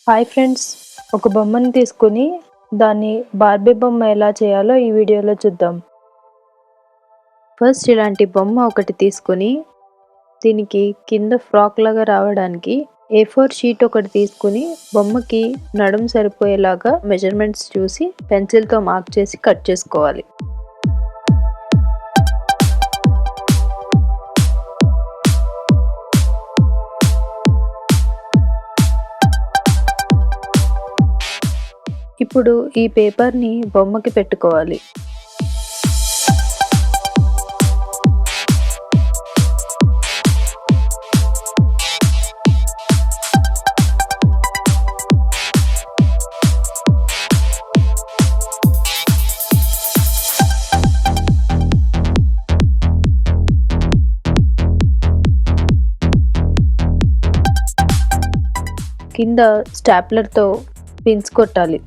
Hi friends, ఒక బొమ్మని తీసుకుని దాన్ని బార్బీ బొమ్మ ఎలా చేయాలో ఈ వీడియోలో చూద్దాం. ఫస్ట్ ఇలాంటి బొమ్మ ఒకటి తీసుకుని దీనికి కింద ఫ్రాక్ లాగా రావడానికి A4 షీట్ ఒకటి తీసుకుని బొమ్మకి నడుము సరిపోయేలాగా మెజర్మెంట్స్ చూసి పెన్సిల్తో మార్క్ చేసి కట్ చేసుకోవాలి. ఇప్పుడు ఈ పేపర్ని బొమ్మకి పెట్టుకోవాలి. కింద స్టాప్లర్తో పిన్స్ కొట్టాలి.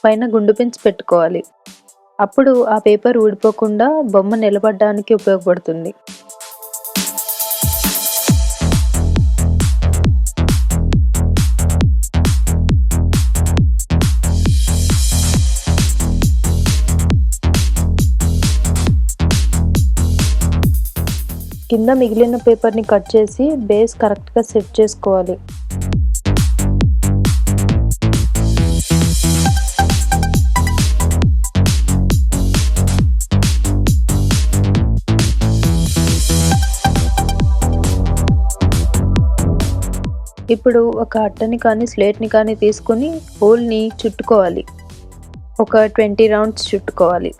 పైన గుండు పిన్స్ పెట్టుకోవాలి. అప్పుడు ఆ పేపర్ ఊడిపోకుండా బొమ్మ నిలబడడానికి ఉపయోగపడుతుంది. కింద మిగిలిన పేపర్ని కట్ చేసి బేస్ కరెక్ట్గా సెట్ చేసుకోవాలి. ఇప్పుడు ఒక అట్టని కానీ స్లేట్ని కానీ తీసుకుని హోల్ని చుట్టుకోవాలి. ఒక 20 రౌండ్స్ చుట్టుకోవాలి.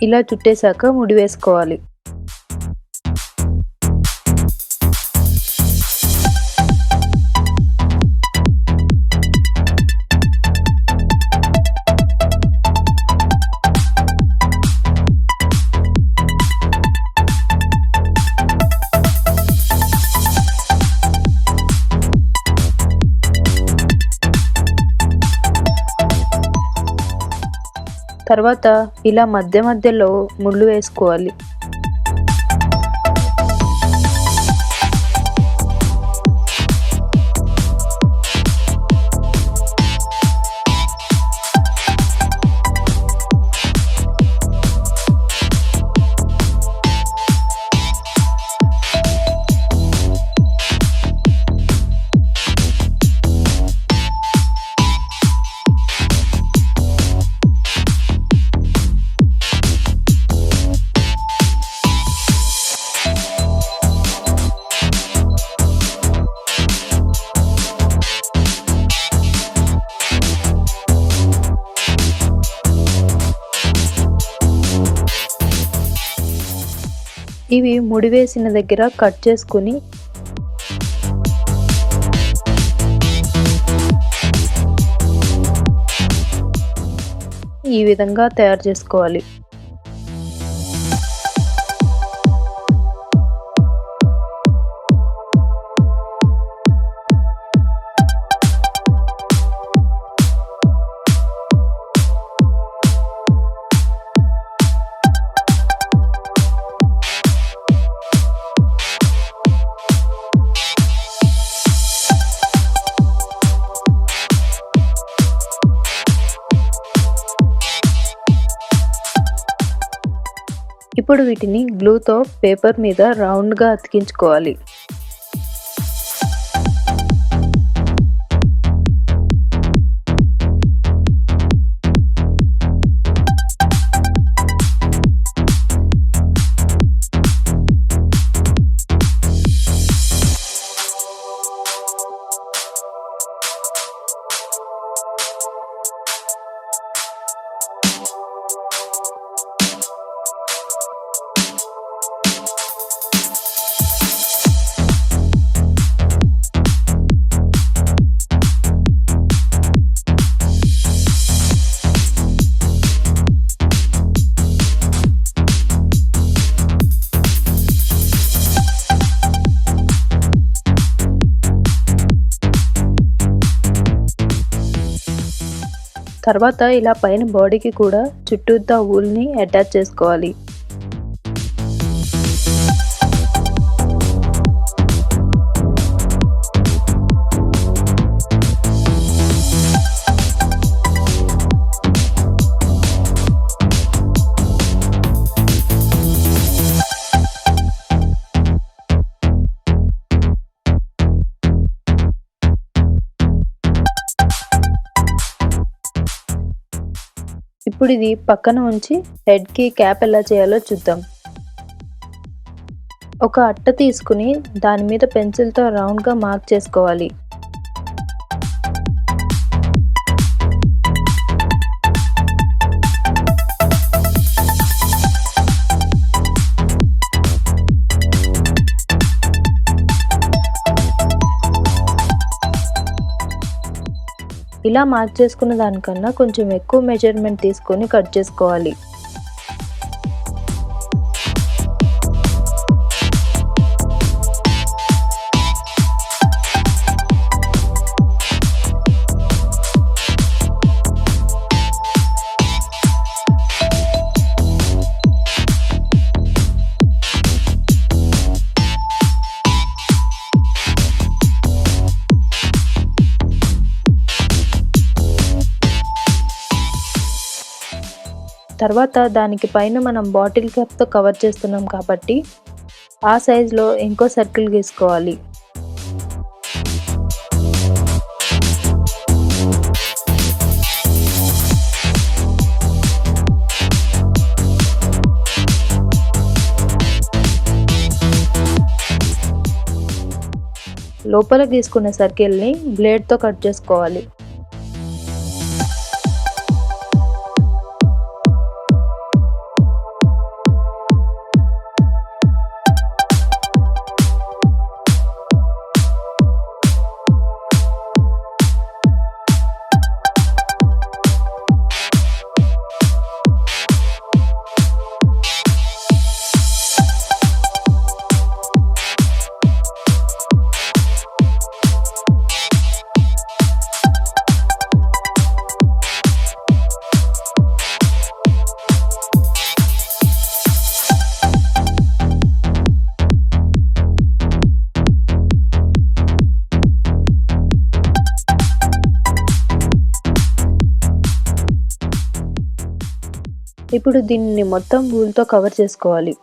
ఇలా చుట్టేశాక ముడి వేసుకోవాలి. తర్వాత ఇలా మధ్య మధ్యలో ముళ్ళు వేసుకోవాలి. ఇవి ముడివేసిన దగ్గర కట్ చేసుకుని ఈ విధంగా తయారు చేసుకోవాలి. ఇప్పుడు వీటిని గ్లూతో పేపర్ మీద రౌండ్గా అతికించుకోవాలి. తర్వాత ఇలా పైన బాడీకి కూడా చుట్టూతా ఊల్ని అటాచ్ చేసుకోవాలి. ఇప్పుడు ఇది పక్కన ఉంచి హెడ్కి క్యాప్ ఎలా చేయాలో చూద్దాం. ఒక అట్ట తీసుకుని దాని మీద పెన్సిల్తో రౌండ్గా మార్క్ చేసుకోవాలి. ఇలా మార్క్ చేసుకున్న దానికన్నా కొంచెం ఎక్కువ మెజర్మెంట్ తీసుకొని కట్ చేసుకోవాలి. తర్వాత దానికి పైన మనం బాటిల్ క్యాప్తో కవర్ చేస్తున్నాం కాబట్టి ఆ సైజులో ఇంకో సర్కిల్ గీసుకోవాలి. లోపల గీసుకున్న సర్కిల్ని బ్లేడ్తో కట్ చేసుకోవాలి. ఇప్పుడు దీన్ని మొత్తం వూల్తో కవర్ చేసుకోవాలి.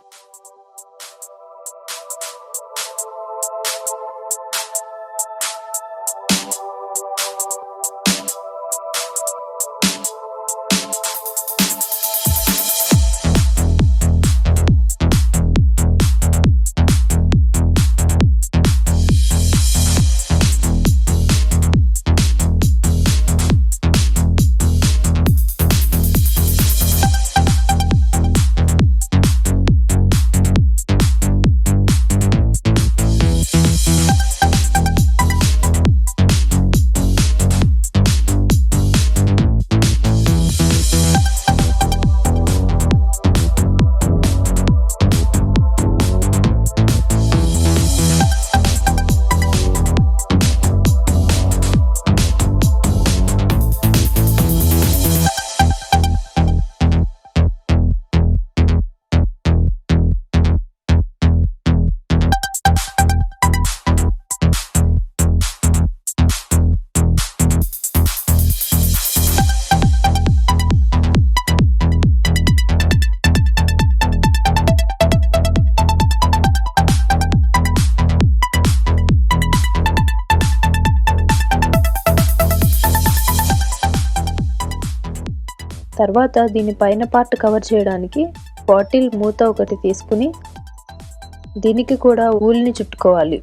తర్వాత దీని పైన పార్ట్ కవర్ చేయడానికి బాటిల్ మూత ఒకటి తీసుకుని దీనికి కూడా ఊల్ని చుట్టుకోవాలి.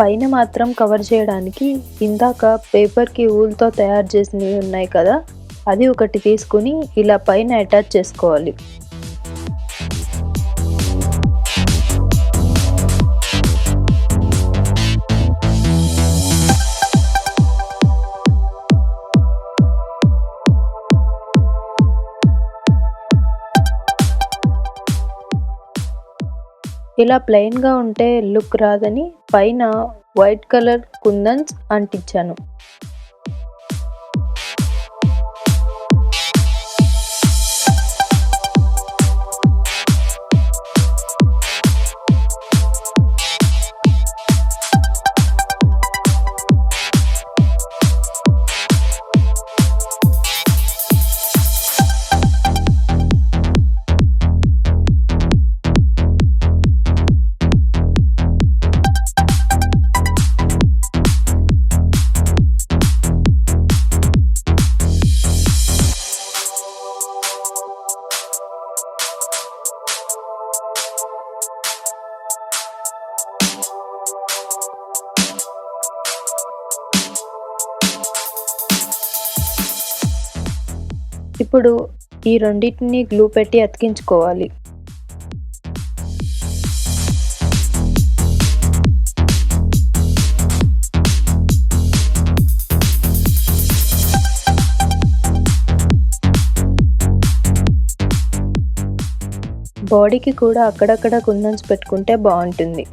పైన మాత్రం కవర్ చేయడానికి ఇందాక పేపర్‌కి ఊల్‌తో తయారు చేసినవి ఉన్నాయి కదా! అది ఒకటి తీసుకొని ఇలా పైన అటాచ్ చేసుకోవాలి. ఇలా ప్లెయిన్‌గా ఉంటే లుక్ రాదని పైన వైట్ కలర్ కుందన్స్ అంటించాను. ఇప్పుడు ఈ రెండిటిని గ్లూ పెట్టి అతికించుకోవాలి. బాడీకి కూడా అక్కడక్కడ కుందన్స్ పెట్టుకుంటే బాగుంటుంది.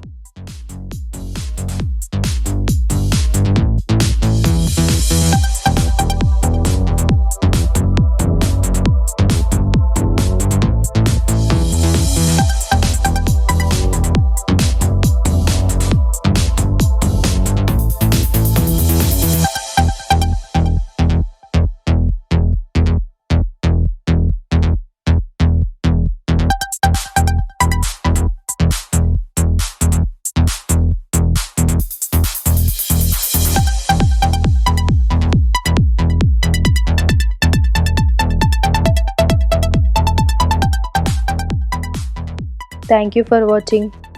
Thank you for watching.